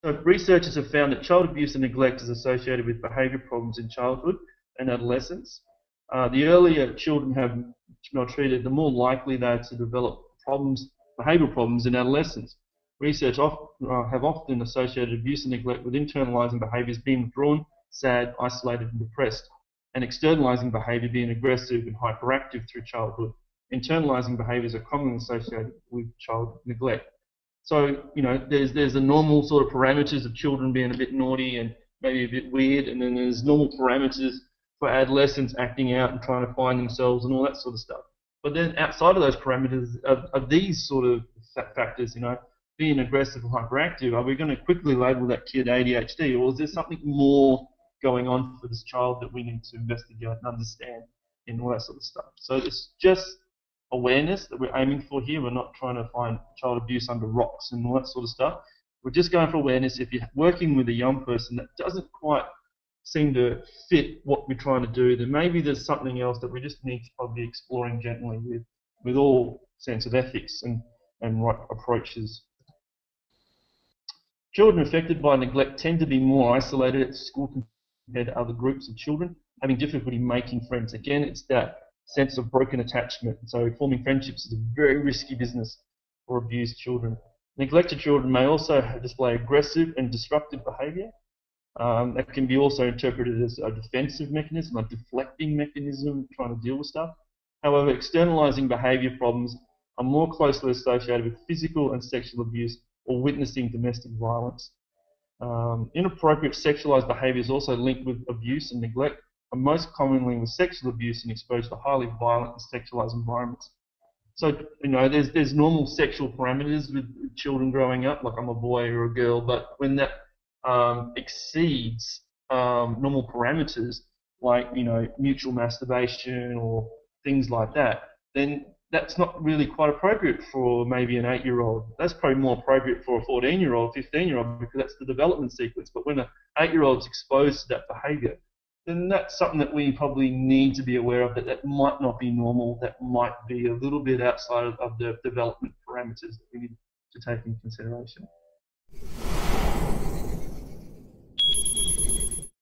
So researchers have found that child abuse and neglect is associated with behaviour problems in childhood and adolescence. The earlier children have maltreated, the more likely they are to develop problems, behavioural problems in adolescence. Research have often associated abuse and neglect with internalising behaviours being withdrawn, sad, isolated and depressed, and externalising behaviour being aggressive and hyperactive through childhood. Internalising behaviours are commonly associated with child neglect. So, there's the normal sort of parameters of children being a bit naughty and maybe a bit weird, and then there's normal parameters for adolescents acting out and trying to find themselves and all that sort of stuff. But then outside of those parameters are these sort of factors, being aggressive or hyperactive. Are we going to quickly label that kid ADHD, or is there something more going on for this child that we need to investigate and understand and all that sort of stuff? So it's just awareness that we're aiming for here. We're not trying to find child abuse under rocks and all that sort of stuff. We're just going for awareness. If you're working with a young person that doesn't quite seem to fit what we're trying to do, then maybe there's something else that we just need to probably be exploring gently with all sense of ethics and right approaches. Children affected by neglect tend to be more isolated at school compared to other groups of children, having difficulty making friends. Again, it's that sense of broken attachment. So forming friendships is a very risky business for abused children. Neglected children may also display aggressive and disruptive behaviour. That can be also interpreted as a defensive mechanism, a deflecting mechanism, trying to deal with stuff. However, externalising behaviour problems are more closely associated with physical and sexual abuse or witnessing domestic violence. Inappropriate sexualised behaviour is also linked with abuse and neglect, and most commonly with sexual abuse and exposed to highly violent and sexualised environments. So, there's normal sexual parameters with children growing up, like I'm a boy or a girl, but when that exceeds normal parameters, like, mutual masturbation or things like that, then that's not really quite appropriate for maybe an 8-year-old. That's probably more appropriate for a 14-year-old, 15-year-old, because that's the development sequence. But when an 8-year-old is exposed to that behaviour, then that's something that we probably need to be aware of, that might not be normal, that might be a little bit outside of the development parameters that we need to take into consideration.